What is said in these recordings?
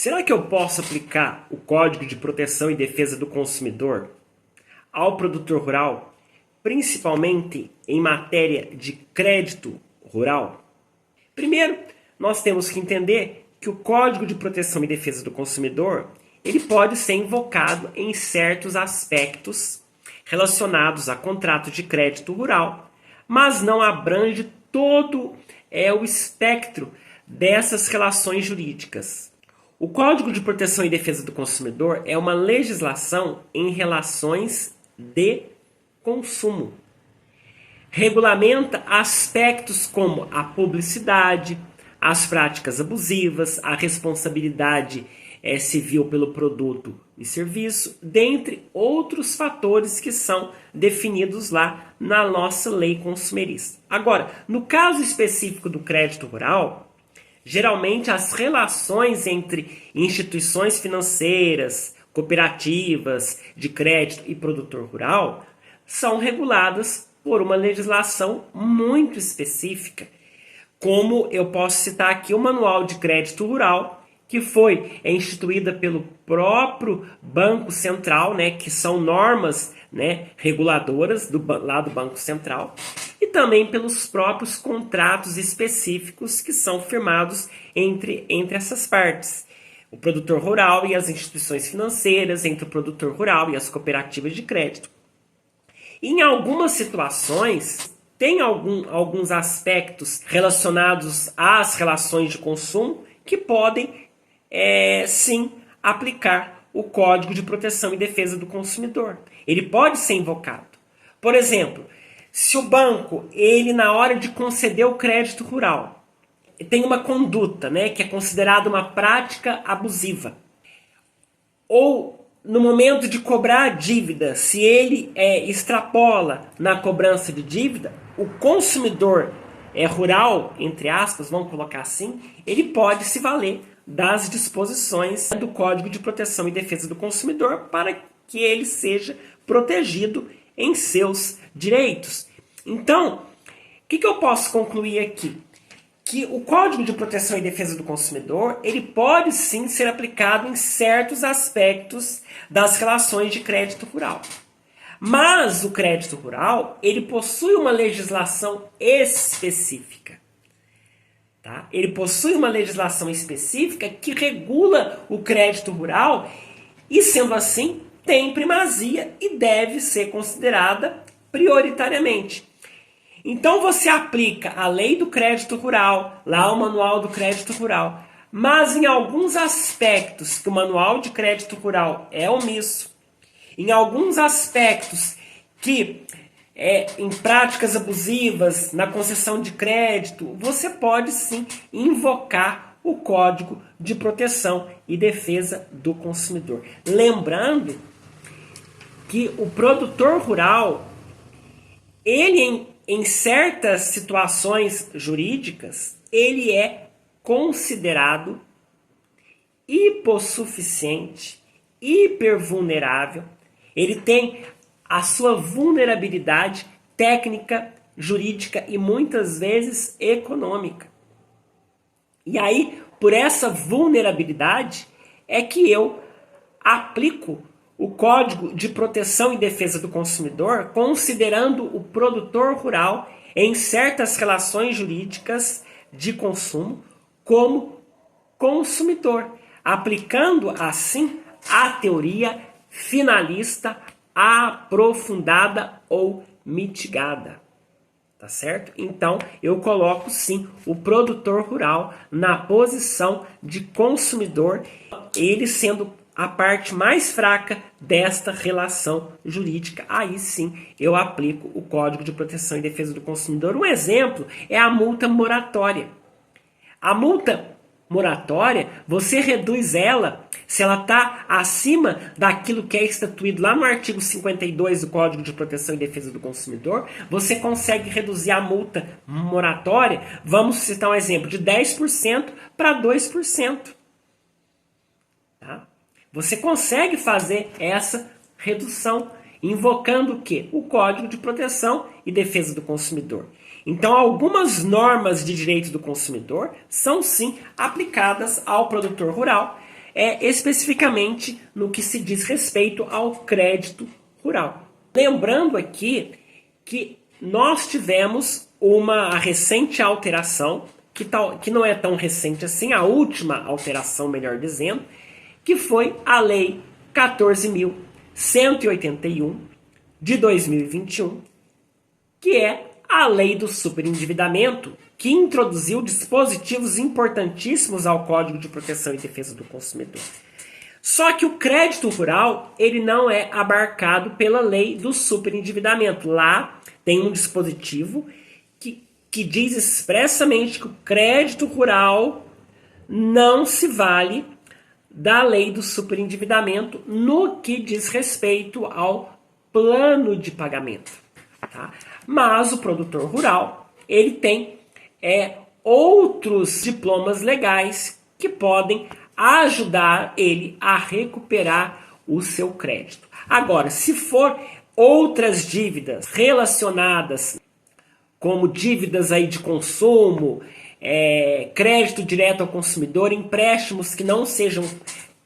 Será que eu posso aplicar o Código de Proteção e Defesa do Consumidor ao produtor rural, principalmente em matéria de crédito rural? Primeiro, nós temos que entender que o Código de Proteção e Defesa do Consumidor ele pode ser invocado em certos aspectos relacionados a contrato de crédito rural, mas não abrange todo o espectro dessas relações jurídicas. O Código de Proteção e Defesa do Consumidor é uma legislação em relações de consumo. Regulamenta aspectos como a publicidade, as práticas abusivas, a responsabilidade civil pelo produto e serviço, dentre outros fatores que são definidos lá na nossa lei consumerista. Agora, no caso específico do crédito rural, geralmente as relações entre instituições financeiras, cooperativas de crédito e produtor rural são reguladas por uma legislação muito específica. Como eu posso citar aqui o Manual de Crédito Rural, que foi instituída pelo próprio Banco Central, que são normas reguladoras lá do Banco Central, e também pelos próprios contratos específicos que são firmados entre essas partes. O produtor rural e as instituições financeiras, entre o produtor rural e as cooperativas de crédito. Em algumas situações, tem alguns aspectos relacionados às relações de consumo que podem, sim, aplicar o Código de Proteção e Defesa do Consumidor. Ele pode ser invocado. Por exemplo, se o banco, na hora de conceder o crédito rural, tem uma conduta, que é considerada uma prática abusiva, ou no momento de cobrar a dívida, se ele extrapola na cobrança de dívida, o consumidor rural, entre aspas, vamos colocar assim, ele pode se valer das disposições do Código de Proteção e Defesa do Consumidor para que ele seja protegido em seus direitos. Então, o que eu posso concluir aqui? Que o Código de Proteção e Defesa do Consumidor, ele pode sim ser aplicado em certos aspectos das relações de crédito rural. Mas o crédito rural, ele possui uma legislação específica. Tá? Ele possui uma legislação específica que regula o crédito rural e, sendo assim, tem primazia e deve ser considerada prioritariamente. Então você aplica a lei do crédito rural, lá o manual do crédito rural, mas em alguns aspectos que o manual de crédito rural é omisso, em alguns aspectos que em práticas abusivas, na concessão de crédito, você pode sim invocar o Código de Proteção e Defesa do Consumidor. Lembrando que o produtor rural, ele em certas situações jurídicas, ele é considerado hipossuficiente, hipervulnerável. Ele tem a sua vulnerabilidade técnica, jurídica e muitas vezes econômica. E aí, por essa vulnerabilidade, é que eu aplico o Código de Proteção e Defesa do Consumidor, considerando o produtor rural em certas relações jurídicas de consumo como consumidor, aplicando assim a teoria finalista aprofundada ou mitigada. Tá certo? Então, eu coloco sim o produtor rural na posição de consumidor, ele sendo a parte mais fraca desta relação jurídica. Aí sim eu aplico o Código de Proteção e Defesa do Consumidor. Um exemplo é a multa moratória. A multa moratória, você reduz ela, se ela está acima daquilo que é estatuído lá no artigo 52 do Código de Proteção e Defesa do Consumidor, você consegue reduzir a multa moratória, vamos citar um exemplo, de 10% para 2%. Tá? Você consegue fazer essa redução, invocando o quê? O Código de Proteção e Defesa do Consumidor. Então, algumas normas de direito do consumidor são sim aplicadas ao produtor rural, especificamente no que se diz respeito ao crédito rural. Lembrando aqui que nós tivemos uma recente alteração, que não é tão recente assim, a última alteração, melhor dizendo, que foi a Lei 14.181 de 2021, que é a Lei do Superendividamento, que introduziu dispositivos importantíssimos ao Código de Proteção e Defesa do Consumidor. Só que o crédito rural, ele não é abarcado pela Lei do Superendividamento. Lá tem um dispositivo que diz expressamente que o crédito rural não se vale da Lei do Superendividamento no que diz respeito ao plano de pagamento. Tá? Mas o produtor rural, ele tem outros diplomas legais que podem ajudar ele a recuperar o seu crédito. Agora, se for outras dívidas relacionadas, como dívidas aí de consumo, crédito direto ao consumidor, empréstimos que não sejam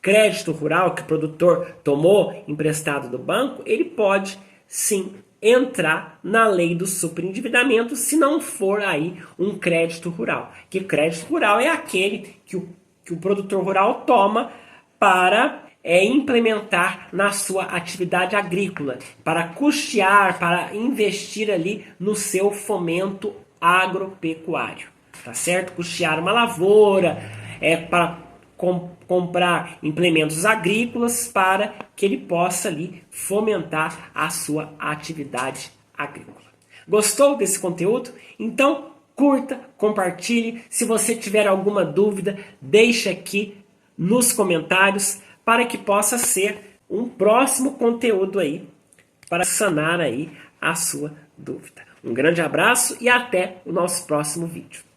crédito rural, que o produtor tomou emprestado do banco, ele pode sim entrar na lei do superendividamento se não for aí um crédito rural. Que crédito rural é aquele que o produtor rural toma para implementar na sua atividade agrícola, para custear, para investir ali no seu fomento agropecuário, tá certo? Custear uma lavoura, para comprar implementos agrícolas para que ele possa ali fomentar a sua atividade agrícola. Gostou desse conteúdo? Então curta, compartilhe. Se você tiver alguma dúvida, deixe aqui nos comentários para que possa ser um próximo conteúdo aí para sanar aí a sua dúvida. Um grande abraço e até o nosso próximo vídeo.